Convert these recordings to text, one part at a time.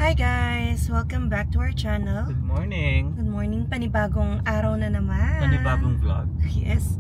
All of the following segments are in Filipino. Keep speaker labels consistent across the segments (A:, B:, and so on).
A: Hi guys! Welcome back to our channel.
B: Good morning.
A: Good morning. Panibagong araw na naman.
B: Panibagong vlog.
A: Yes.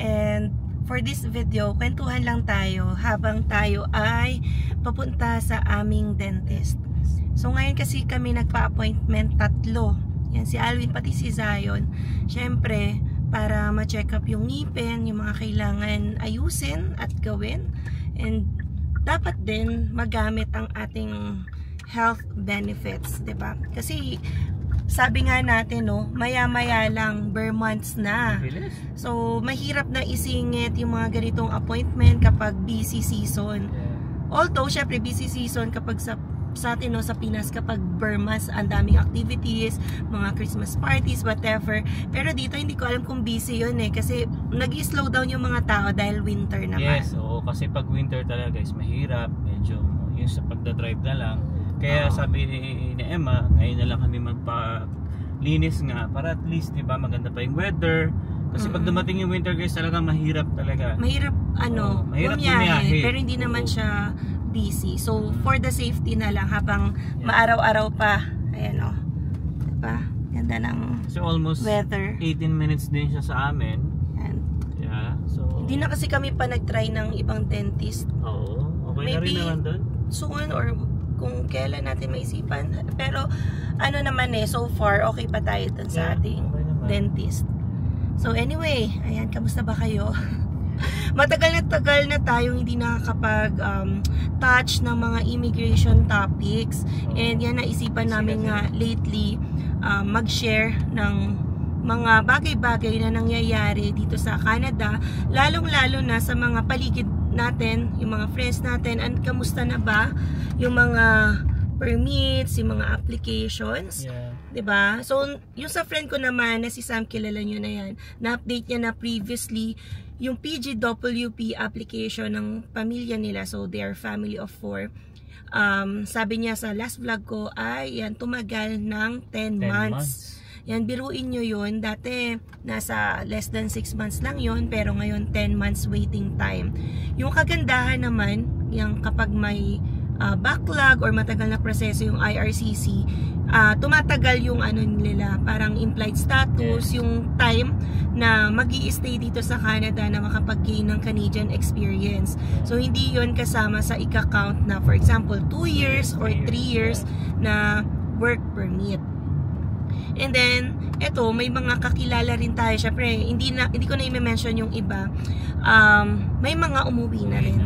A: And for this video, kwentuhan lang tayo habang tayo ay papunta sa aming dentist. So ngayon kasi kami nagpa-appointment 3. Yan, si Alvin pati si Zion. Syempre, para ma-check up yung ngipin, yung mga kailangan ayusin at gawin. And dapat din magamit ang ating health benefits, 'di ba? Kasi sabi nga natin, no, maya-maya lang, bare months na. So, mahirap na isingit yung mga ganitong appointment kapag busy season. Although, syempre, busy season kapag sa atin, no, sa Pinas, kapag bare months, ang daming activities, mga Christmas parties, whatever. Pero dito, hindi ko alam kung busy yun eh. Kasi nag-slow down yung mga tao dahil winter naman.
B: Yes, oo. Kasi pag winter talaga guys, mahirap. Medyo yung sa pagdadrive na lang. Kaya sabi ni Emma, ngayon na lang kami magpa-linis nga para at least, diba, maganda pa yung weather. Kasi pag dumating yung winter guys, talagang mahirap talaga.
A: Mahirap,
B: mahirap
A: bumiyahe, pero hindi naman siya busy. So, for the safety na lang habang maaraw-araw pa. Ayan o. Diba? Ganda ng
B: so, almost
A: weather.
B: 18 minutes din siya sa amin.
A: Ayan.
B: Yeah, so...
A: Hindi na kasi kami pa nag-try ng ibang dentist.
B: Oo. Okay na rin naman doon.
A: Soon or kung kailan natin maisipan. Pero ano naman eh, so far okay pa tayo dun sa ating dentist. So anyway, ayan, kamusta ba kayo? Matagal na tayong hindi nakakapag touch ng mga immigration topics. And yan, naisipan namin nga lately mag-share ng mga bagay-bagay na nangyayari dito sa Canada, lalong-lalo na sa mga paligid natin, yung mga friends natin, and kamusta na ba yung mga permits, yung mga applications, diba? So, yung sa friend ko naman, na si Sam, kilala nyo na yan, na-update niya na previously yung PGWP application ng pamilya nila, so they are family of 4. Sabi niya sa last vlog ko ay yan, tumagal ng 10 months. Yan, biruin nyo yun. Dati, nasa less than 6 months lang yun, pero ngayon 10 months waiting time. Yung kagandahan naman, yung kapag may backlog or matagal na proseso yung IRCC, tumatagal yung ano nila, parang implied status, yung time na magi-stay dito sa Canada na makapag-gain ng Canadian experience. So, hindi yun kasama sa ika-count na, for example, 2 years or 3 years na work permit. And then, eto, may mga kakilala rin tayo. Syempre, hindi ko na i-mention yung iba. May mga umuwi na rin.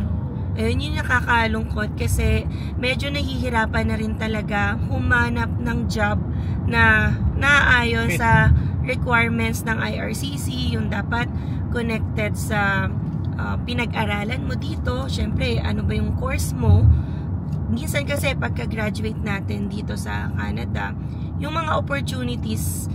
A: Ayun yung nakakalungkot kasi medyo nahihirapan na rin talaga humanap ng job na naaayon sa requirements ng IRCC, yung dapat connected sa pinag-aralan mo dito. Syempre, ano ba yung course mo? Minsan kasi pagka-graduate natin dito sa Canada, yung mga opportunities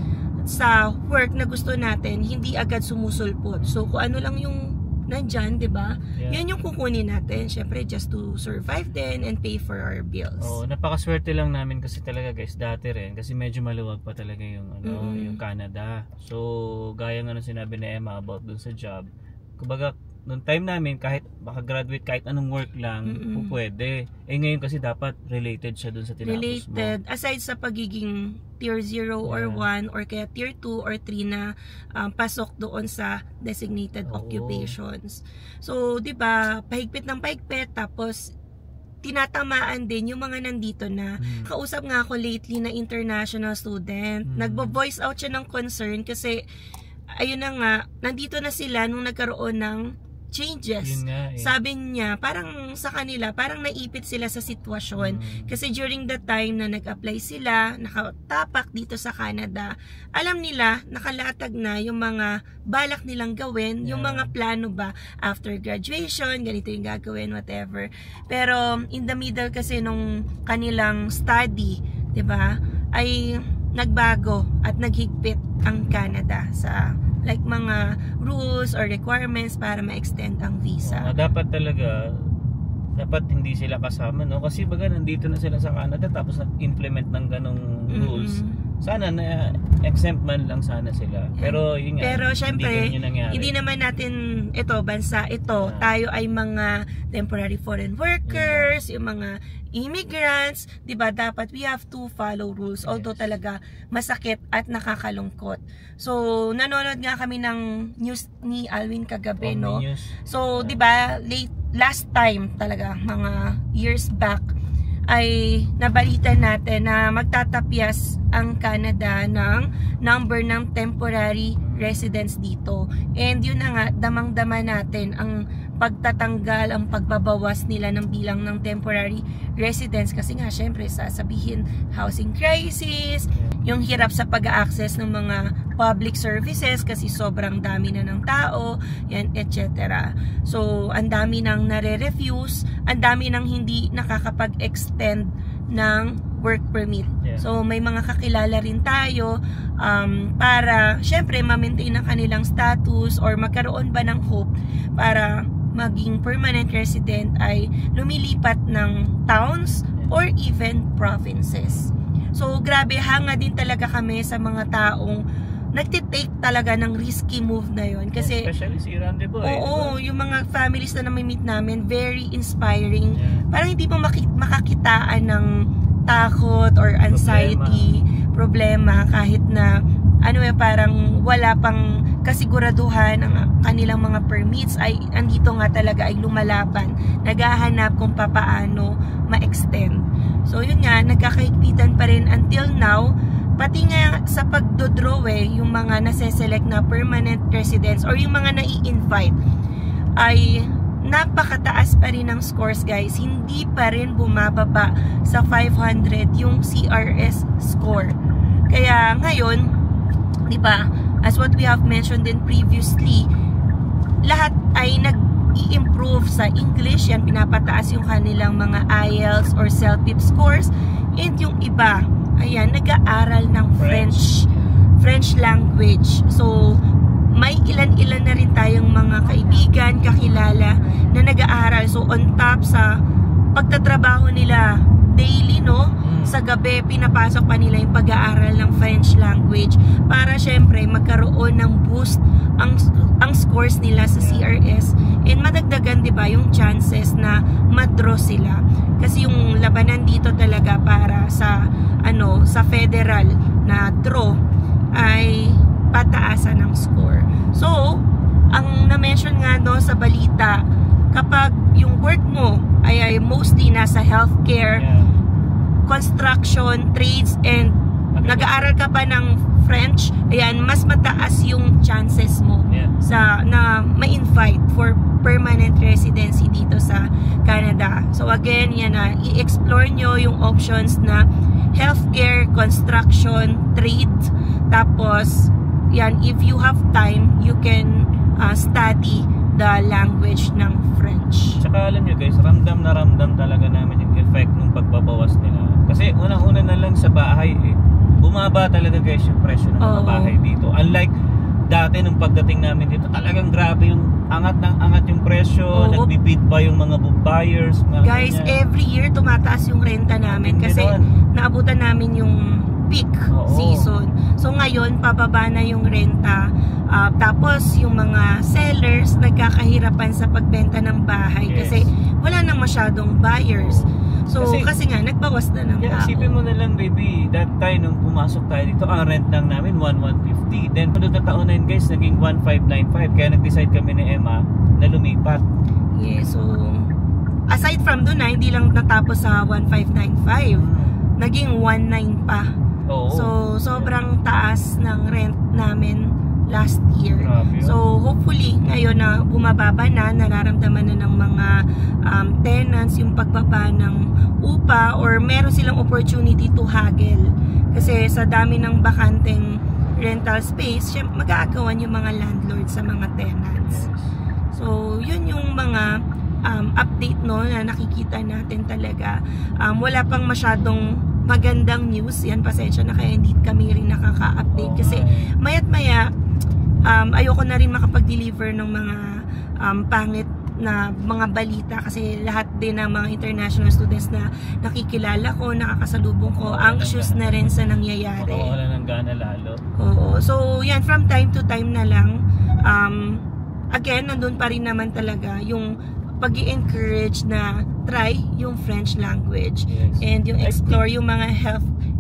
A: sa work na gusto natin, hindi agad sumusulpot. So, kung ano lang yung nandyan, diba? Yan yung kukunin natin. Syempre, just to survive then and pay for our bills. Oh,
B: napakaswerte lang namin kasi talaga guys, dati rin. Kasi medyo maluwag pa talaga yung, yung Canada. So, gaya nga nung sinabi ni Emma about dun sa job. Kumbaga, noong time namin, kahit makagraduate, kahit anong work lang, pwede. Eh ngayon kasi dapat related siya dun sa tinapos mo.
A: Related. Aside sa pagiging tier 0 or 1 or kaya tier 2 or 3 na pasok doon sa designated occupations. So, di ba, pahigpit ng pahigpit, tapos tinatamaan din yung mga nandito na. Kausap nga ako lately na international student. Nagbo-voice out siya ng concern kasi ayun na nga, nandito na sila nung nagkaroon ng changes. Sabi niya, parang sa kanila, parang naipit sila sa sitwasyon. Kasi during the time na nag-apply sila, nakatapak dito sa Canada, alam nila, nakalatag na yung mga balak nilang gawin, yung mga plano ba after graduation, ganito yung gagawin, whatever. Pero in the middle kasi nung kanilang study, 'di ba, ay nagbago at naghigpit ang Canada sa like mga rules or requirements para ma-extend ang visa.
B: Dapat hindi sila kasama, no? Kasi baga nandito na sila sa Canada tapos nag-implement ng ganong rules. sana na exempt man lang sana sila. Pero yun nga,
A: pero syempre,
B: hindi
A: naman natin ito, bansa ito, tayo ay mga temporary foreign workers, yung mga immigrants, 'di ba? Dapat we have to follow rules, although talaga masakit at nakakalungkot. So nanonood nga kami ng news ni Alwin kagabi, no? So 'di ba, last time talaga, mga years back, ay nabalita natin na magtatapyas ang Canada ng number ng temporary residents dito. And yun na nga, damang-dama natin ang pagtatanggal, ang pagbabawas nila ng bilang ng temporary residents. Kasi nga, syempre, sasabihin, housing crisis, yung hirap sa pag-access ng mga public services kasi sobrang dami na ng tao, yan, etc. So, ang dami nang nare-refuse, ang dami nang hindi nakakapag-extend ng work permit. So, may mga kakilala rin tayo para, syempre, ma-maintain ang kanilang status or magkaroon ba ng hope para maging permanent resident ay lumilipat ng towns or even provinces. So, grabe, hanga din talaga kami sa mga taong nagtitake talaga ng risky move na yon. Kasi,
B: especially si Randy Boy.
A: Oo, yung mga families na nami-meet namin, very inspiring. Parang hindi mo makakitaan ng takot or anxiety, problema kahit na parang wala pang kasiguraduhan ang kanilang mga permits, ay andito nga talaga ay lumalaban, naghahanap kung papaano ma-extend. So yun nga, nagkakaigpitan pa rin until now, pati nga sa pagdodraw yung mga nase-select na permanent residents or yung mga nai-invite ay napakataas pa rin ng scores, guys. Hindi pa rin bumababa sa 500 yung CRS score. Kaya ngayon, di ba, as what we have mentioned din previously, lahat ay nag-i-improve sa English. Yan, pinapataas yung kanilang mga IELTS or CELPIP scores. And yung iba, ayan, nag-aaral ng French language. So, may ilan-ilan na rin tayong mga kaibigan, kakilala na nag-aaral. So, on top sa pagtatrabaho nila daily, no? Sa gabi, pinapasok pa nila yung pag-aaral ng French language para syempre magkaroon ng boost ang scores nila sa CRS and madagdagan, di ba, yung chances na ma-draw sila. Kasi yung labanan dito talaga para sa sa federal na draw ay pataasan ng score. So, ang na-mention nga sa balita, kapag yung work mo ay mostly nasa healthcare, construction, trades, and nag-aaral ka pa ng French, ayan, mas mataas yung chances mo na ma-invite for permanent residency dito sa Canada. So again, yan na, i-explore nyo yung options na healthcare, construction, trade, tapos yan, if you have time, you can study the language ng French.
B: Tsaka alam nyo guys, ramdam na ramdam talaga namin yung effect ng pagbabawas nila. Kasi unang-una na lang sa bahay, bumaba talaga guys yung presyo ng mga bahay dito. Unlike dati nung pagdating namin dito, talagang grabe yung angat yung presyo, nagbibid pa yung mga buyers.
A: Guys, every year tumataas yung renta namin kasi naabutan namin yung peak season. So ngayon, pababa na yung renta. Tapos yung mga sellers nagkakahirapan sa pagbenta ng bahay kasi wala nang masyadong buyers. So kasi nga nagbawas na ng tao.
B: Isipin mo na lang, baby, that time nung pumasok tayo dito, ang rent lang namin 1,150. Then sunod na taon na yun guys, naging 1,595. Kaya nag-decide kami ni Emma na lumipat.
A: So aside from doon hindi lang natapos sa 1,595, naging 1,900 pa. So sobrang taas ng rent namin last year. So hopefully ngayon na bumababa na, nararamdaman na ng mga tenants yung pagbaba ng upa or meron silang opportunity to haggle. Kasi sa dami ng bakanteng rental space, mag-aagawan yung mga landlord sa mga tenants. So yun yung mga update na nakikita natin talaga. Wala pang masyadong magandang news. Yan, pasensya na kaya hindi kami rin nakaka-update kasi maya't maya ayoko na rin makapag-deliver ng mga pangit na mga balita kasi lahat din ng mga international students na nakikilala ko, nakakasalubong ko, anxious na rin sa nangyayari.
B: Wala ng gana lalo.
A: Oo. So, yan, from time to time na lang, again, nandun pa rin naman talaga yung pag-i-encourage na try yung French language.
B: Yes.
A: And yung explore yung mga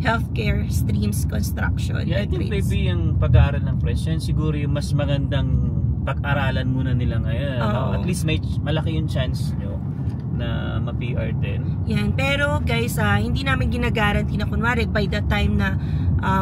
A: healthcare streams, construction.
B: Yeah, I think maybe yung pag-aaral ng French, yan siguro yung mas magandang pag-aralan muna nila ngayon. At least may malaki yung chance nyo na ma-PR din.
A: Yan. Pero guys, hindi namin ginagaranti na kunwari by the time na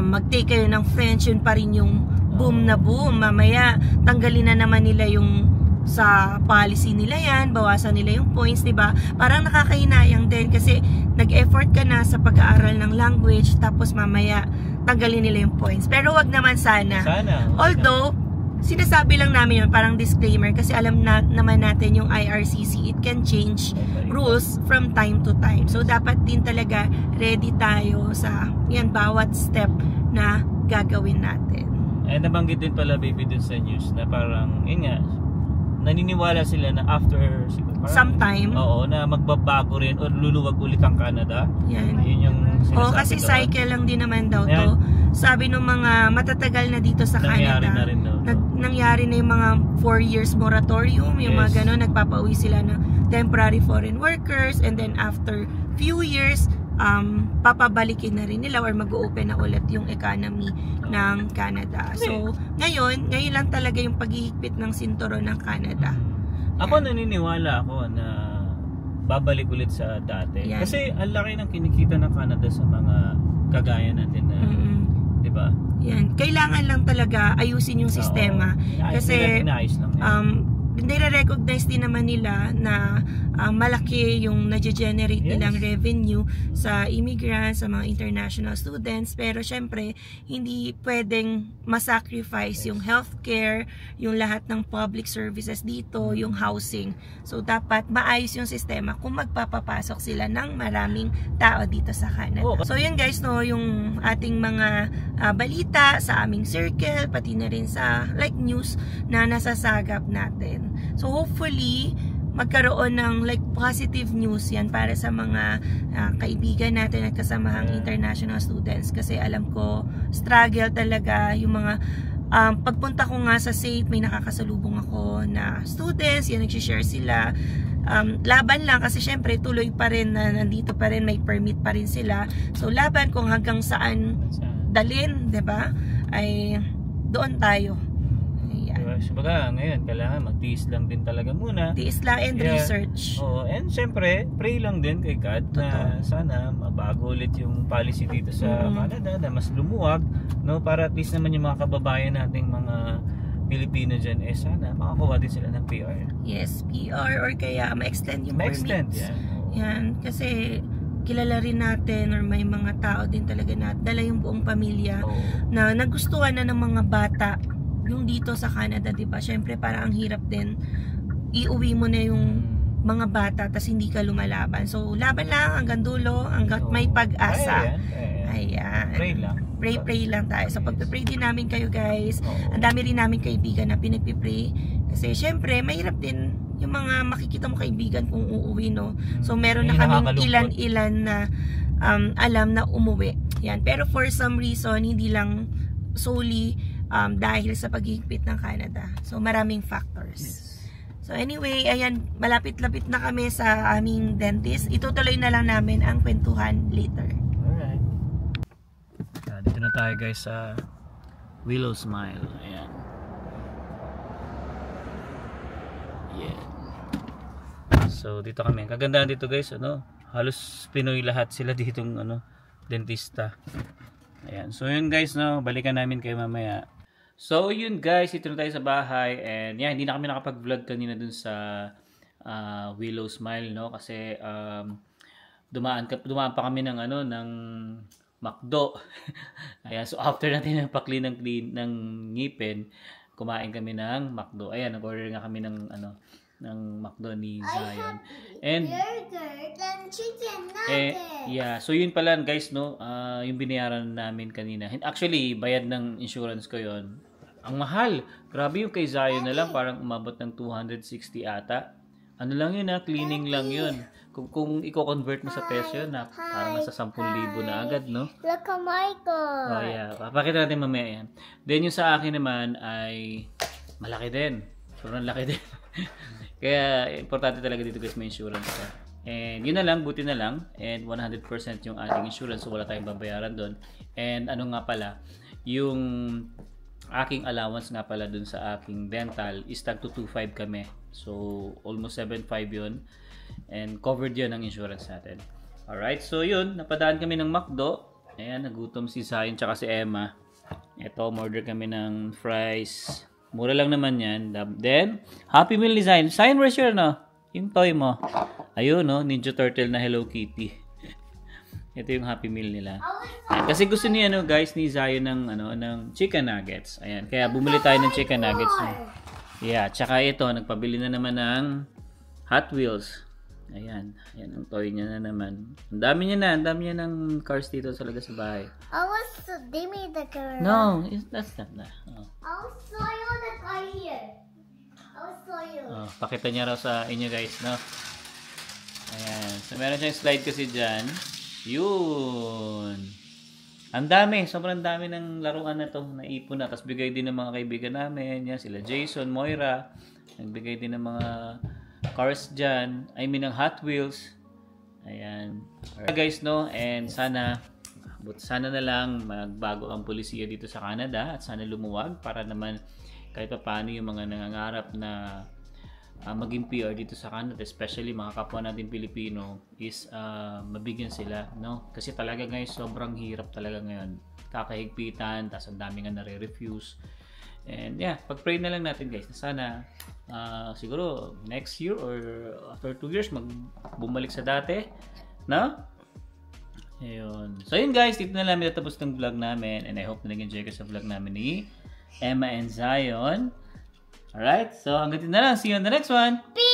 A: mag-take kayo ng French, yun pa rin yung boom na boom. Mamaya, tanggalin na naman nila yung sa policy nila yan, bawasan nila yung points, diba? Parang nakakahinayang din kasi nag-effort ka na sa pag-aaral ng language tapos mamaya tanggalin nila yung points. Pero wag naman sana. Although, sinasabi lang namin yun, parang disclaimer, kasi alam naman natin yung IRCC, it can change rules from time to time. So, dapat din talaga ready tayo sa yan, bawat step na gagawin natin.
B: And nabanggit din pala, baby, dun sa news na parang, yun nga, naniniwala sila na after
A: sometime,
B: na magbabago rin o luluwag ulit ang Canada.
A: Yan.
B: Yun yung sinasabi
A: kasi doon. Cycle lang din naman daw to. Sabi nung mga matatagal na dito sa Canada,
B: na rin
A: nangyari na yung mga 4 years moratorium, yung mga gano'n, nagpapauwi sila ng temporary foreign workers, and then after few years, papabalikin na rin nila or mag-open na ulit yung economy ng Canada. So, ngayon lang talaga yung paghihigpit ng sinturon ng Canada.
B: Ako naniniwala ako na babalik ulit sa dati. Yan. Kasi ang laki ng kinikita ng Canada sa mga kagaya natin na, di ba?
A: Yan. Kailangan lang talaga ayusin yung sistema. Kasi nire-recognize din naman nila na malaki yung na-generate nilang revenue sa immigrants, sa mga international students, pero syempre hindi pwedeng masacrifice yung healthcare, yung lahat ng public services dito, yung housing. So dapat maayos yung sistema kung magpapapasok sila ng maraming tao dito sa Canada. So yun guys, no, yung ating mga balita sa aming circle, pati na rin sa news na nasasagap natin. So hopefully magkaroon ng positive news yan para sa mga kaibigan natin at kasamahang international students, kasi alam ko struggle talaga yung mga pagpunta ko nga sa SAFE, may nakakasalubong ako na students, yan nagsishare sila. Laban lang kasi syempre tuloy pa rin na nandito pa rin, may permit pa rin sila. So laban kung hanggang saan dalin, 'di ba? Ay doon tayo.
B: Sabaga, ngayon, kailangan magtiis lang din talaga muna.
A: Tiis lang and research.
B: And syempre, pray lang din kay God na sana mabago ulit yung policy dito sa Canada na mas lumuwag, no, para at least naman yung mga kababayan nating mga Pilipino dyan, sana makakuha din sila ng PR. Yes, PR or kaya ma-extend yung permits. Yan, kasi kilala rin natin or may mga tao din talaga na dala yung buong pamilya na nagustuhan na ng mga bata yung dito sa Canada, diba? Syempre parang ang hirap din iuwi mo na yung mga bata tas hindi ka lumalaban. So laban lang hanggang dulo, hanggang may pag-asa. Ayan. Pray lang tayo. So pagpe-pray din namin kayo guys. Ang dami rin namin kaibigan na pinagpe-pray kasi syempre mahirap din yung mga makikita mo kaibigan kung uuwi, no. So meron na kaming ilan-ilan na alam na umuwi. Yan. Pero for some reason hindi lang solely dahil sa paghihigpit ng Canada. So maraming factors. So anyway, ayan, malapit-lapit na kami sa aming dentist. Itutuloy na lang namin ang kwentuhan later. Alright. Dito na tayo guys sa Willow Smile. Ayan. Yeah. So dito kami. Kagandahan dito guys, halos Pinoy lahat sila ditong dentista. Ayan. So yun guys, balikan namin kayo mamaya. So yun guys, ito na tayo sa bahay, and hindi na kami nakapag-vlog kanina dun sa Willow Smile, no, kasi dumaan pa kami ng ng McDo. Ayan, so after natin ng pa-clean ng ngipin, kumain kami ng McDo. Ayan, nag-order nga kami ng McDo ni Zion. And so yun pala guys, no, yung binayaran namin kanina. Actually, bayad ng insurance ko yon. Ang mahal. Grabe, yung kay Zion na lang parang umabot ng 260 ata. Ano lang yun cleaning lang yun. Kung i-convert mo sa peso yun, parang nasa 10,000 na agad, no?
A: Look at Michael.
B: Oh yeah, papakita natin mamaya yan. Then yung sa akin naman ay malaki din. Sobrang laki din. Kaya importante talaga dito guys may insurance ka. And yun na lang, buti na lang. And 100% yung ating insurance, so wala tayong babayaran doon. And ano nga pala, yung aking allowance nga pala dun sa aking dental is tag to 2.5 kami. So almost 7.5 yun. And covered yun ang insurance natin. Alright, so yun, napadaan kami ng McDo. Ayan, nagutom si Zion tsaka si Emma. Ito, order kami ng fries. Mura lang naman yan. Then, Happy Meal ni Zion. Zion, where's your, yung toy mo? Ayun, Ninja Turtle na Hello Kitty. Ito yung Happy Meal nila. Kasi gusto niya, guys, ni Zion ng chicken nuggets. Ayan, kaya bumili tayo ng chicken nuggets. Yeah, tsaka ito, nagpabili na naman ng Hot Wheels. Ayan, ayan ang toy niya na naman. Ang dami niya ng cars dito talaga sa bahay.
A: They made the car.
B: No, that's not na.
A: I'll show you the car here. I'll show you.
B: Pakita niya raw sa inyo guys, no? Ayan, so meron siyang slide kasi dyan. Yun. Ang dami, sobrang dami ng laruan na to, naipon na. Tapos bigay din ng mga kaibigan namin, yan, sila Jason, Moira. Nagbigay din ng mga cars dyan, ng Hot Wheels. Ayan. Alright guys, no? And sana na lang magbago ang polisiya dito sa Canada at sana lumuwag para naman kahit pa paano yung mga nangangarap na maging PR dito sa Canada, especially mga kapwa natin Pilipino, is mabigyan sila, no? Kasi talaga guys, sobrang hirap talaga ngayon. Kakahigpitan, tas ang dami nga nare-refuse. And yeah, pag-pray na lang natin guys na sana siguro next year or after 2 years bumalik sa dati, no? Ayun. So yun guys, dito na lang tatapos ng vlog namin and I hope na nag-enjoy ka sa vlog namin ni Emma and Zion. Alright, so hanggang dito na lang. See you on the next one.
A: Peace!